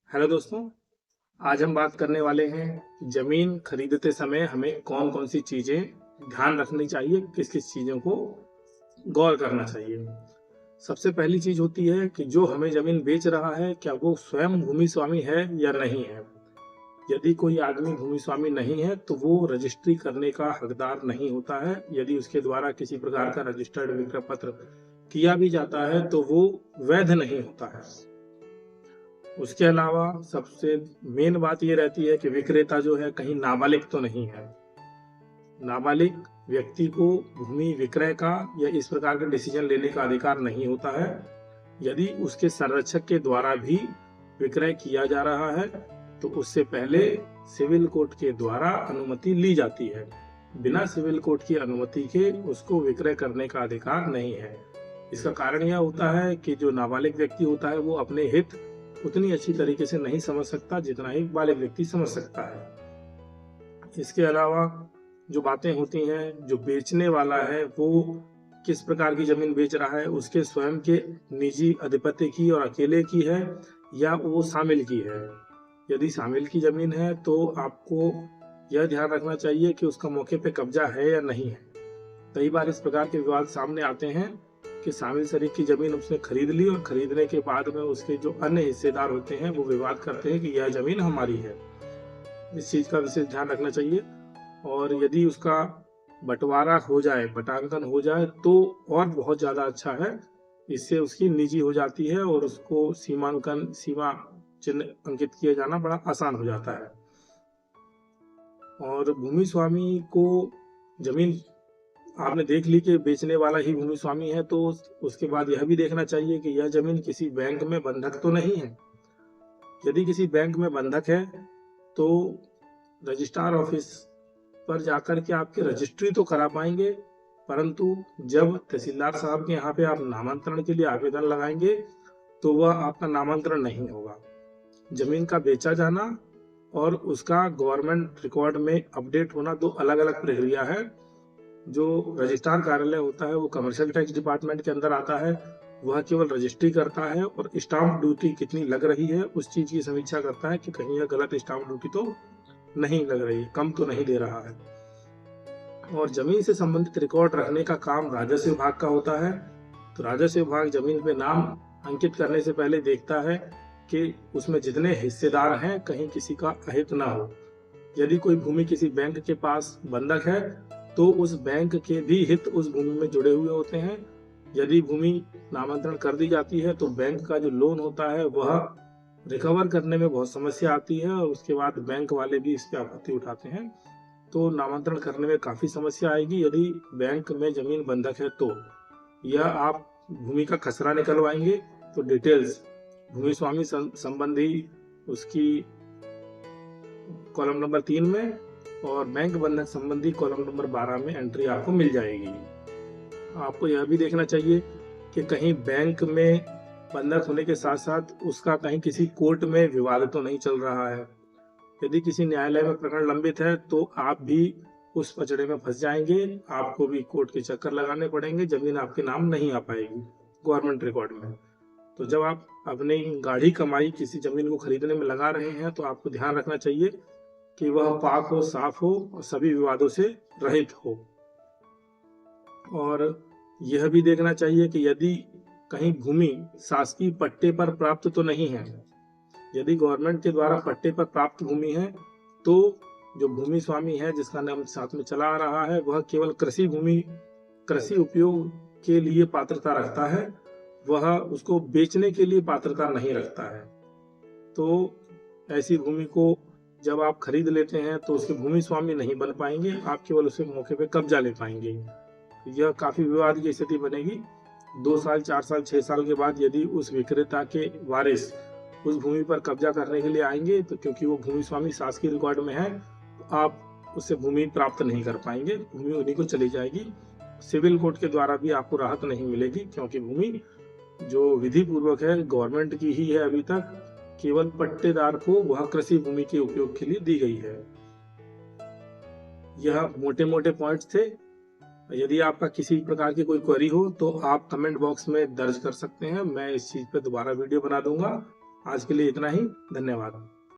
Hello दोस्तों। आज हम बात करने वाले हैं जमीन खरीदते समय हमें कौन कौन सी चीजें ध्यान रखनी चाहिए, किस किस चीजों को गौर करना चाहिए। सबसे पहली चीज होती है कि जो हमें जमीन बेच रहा है क्या वो स्वयं भूमि स्वामी है या नहीं है। यदि कोई आदमी भूमि स्वामी नहीं है तो वो रजिस्ट्री करने का हकदार नहीं होता है। यदि उसके द्वारा किसी प्रकार का रजिस्टर्ड विक्रय पत्र किया भी जाता है तो वो वैध नहीं होता है। उसके अलावा सबसे मेन बात ये रहती है कि विक्रेता जो है कहीं नाबालिग तो नहीं है। नाबालिग व्यक्ति को भूमि विक्रय का या इस प्रकार के डिसीजन लेने का अधिकार नहीं होता है। यदि उसके संरक्षक के द्वारा भी विक्रय किया जा रहा है तो उससे पहले सिविल कोर्ट के द्वारा अनुमति ली जाती है। बिना सिविल कोर्ट की अनुमति के उसको विक्रय करने का अधिकार नहीं है। इसका कारण यह होता है कि जो नाबालिग व्यक्ति होता है वो अपने हित उतनी अच्छी तरीके से नहीं समझ सकता जितना एक बालिग व्यक्ति समझ सकता है। इसके अलावा जो बातें होती हैं, जो बेचने वाला है वो किस प्रकार की जमीन बेच रहा है, उसके स्वयं के निजी अधिपत्य की और अकेले की है या वो शामिल की है। यदि शामिल की जमीन है तो आपको यह ध्यान रखना चाहिए कि उसका मौके पे कब्जा है या नहीं है। कई बार इस प्रकार के विवाद सामने आते हैं कि शामिल शरीक की जमीन उसने खरीद ली और खरीदने के बाद में उसके जो अन्य हिस्सेदार होते हैं वो विवाद करते हैं कि यह जमीन हमारी है। इस चीज का विशेष ध्यान रखना चाहिए। और यदि उसका बंटवारा हो जाए, बटांकन हो जाए तो और बहुत ज्यादा अच्छा है। इससे उसकी निजी हो जाती है और उसको सीमा चिन्ह अंकित किया जाना बड़ा आसान हो जाता है। और भूमि स्वामी को जमीन आपने देख ली कि बेचने वाला ही भूमि स्वामी है तो उसके बाद यह भी देखना चाहिए कि यह जमीन किसी बैंक में बंधक तो नहीं है। यदि किसी बैंक में बंधक है तो रजिस्ट्रार ऑफिस पर जाकर के आपकी रजिस्ट्री तो करा पाएंगे, परंतु जब तहसीलदार साहब के यहाँ पे आप नामांतरण के लिए आवेदन लगाएंगे तो वह आपका नामांतरण नहीं होगा। जमीन का बेचा जाना और उसका गवर्नमेंट रिकॉर्ड में अपडेट होना दो अलग अलग प्रक्रिया है। जो रजिस्ट्रार कार्यालय होता है वो कमर्शियल टैक्स डिपार्टमेंट के अंदर आता है। वह केवल रजिस्ट्री करता है और स्टाम्प ड्यूटी कितनी लग रही है उस चीज की समीक्षा करता है कि कहीं यह गलत स्टाम्प ड्यूटी तो नहीं लग रही, कम तो नहीं दे रहा है। और जमीन से संबंधित रिकॉर्ड रखने का काम राजस्व विभाग का होता है। तो राजस्व विभाग जमीन पे नाम अंकित करने से पहले देखता है कि उसमें जितने हिस्सेदार हैं कहीं किसी का अहित ना हो। यदि कोई भूमि किसी बैंक के पास बंधक है तो उस बैंक के भी हित उस भूमि में जुड़े हुए होते हैं। यदि भूमि नामांतरण कर दी जाती है तो बैंक का जो लोन होता है वह रिकवर करने में बहुत समस्या आती है और उसके बाद बैंक वाले भी इस पे आपत्ति उठाते हैं। तो नामांतरण करने में काफी समस्या आएगी। यदि बैंक में जमीन बंधक है तो यह आप भूमि का खसरा निकलवाएंगे तो डिटेल्स भूमि स्वामी संबंधी उसकी कॉलम नंबर 3 में और बैंक बंधक संबंधी कॉलम नंबर 12 में एंट्री आपको मिल जाएगी। आपको यह भी देखना चाहिए कि कहीं बैंक में बंधक होने के साथ साथ उसका कहीं किसी कोर्ट में विवाद तो नहीं चल रहा है। यदि किसी न्यायालय में प्रकरण लंबित है तो आप भी उस पचड़े में फंस जाएंगे, आपको भी कोर्ट के चक्कर लगाने पड़ेंगे, जमीन आपके नाम नहीं आ पाएगी गवर्नमेंट रिकॉर्ड में। तो जब आप अपनी गाढ़ी कमाई किसी जमीन को खरीदने में लगा रहे हैं तो आपको ध्यान रखना चाहिए कि वह पाक हो, साफ हो और सभी विवादों से रहित हो। और यह भी देखना चाहिए कि यदि कहीं भूमि शासकीय पट्टे पर प्राप्त तो नहीं है। यदि गवर्नमेंट के द्वारा पट्टे पर प्राप्त भूमि है तो जो भूमि स्वामी है जिसका नाम साथ में चला आ रहा है वह केवल कृषि भूमि, कृषि उपयोग के लिए पात्रता रखता है, वह उसको बेचने के लिए पात्रता नहीं रखता है। तो ऐसी भूमि को जब आप खरीद लेते हैं तो उसके भूमि स्वामी नहीं बन पाएंगे, आप केवल उसके मौके पे कब्जा ले पाएंगे। यह काफी विवाद की स्थिति बनेगी। 2 साल, 4 साल, 6 साल के बाद यदि उस विक्रेता के वारिस उस भूमि पर कब्जा करने के लिए आएंगे तो क्योंकि वो भूमि स्वामी शासकीय रिकॉर्ड में है तो आप उससे भूमि प्राप्त नहीं कर पाएंगे, भूमि उन्हीं को चली जाएगी। सिविल कोर्ट के द्वारा भी आपको राहत नहीं मिलेगी क्योंकि भूमि जो विधि पूर्वक है गवर्नमेंट की ही है, अभी तक केवल पट्टेदार को वह कृषि भूमि के उपयोग के लिए दी गई है। यह मोटे मोटे पॉइंट्स थे। यदि आपका किसी प्रकार की कोई क्वेरी हो तो आप कमेंट बॉक्स में दर्ज कर सकते हैं, मैं इस चीज पे दोबारा वीडियो बना दूंगा। आज के लिए इतना ही। धन्यवाद।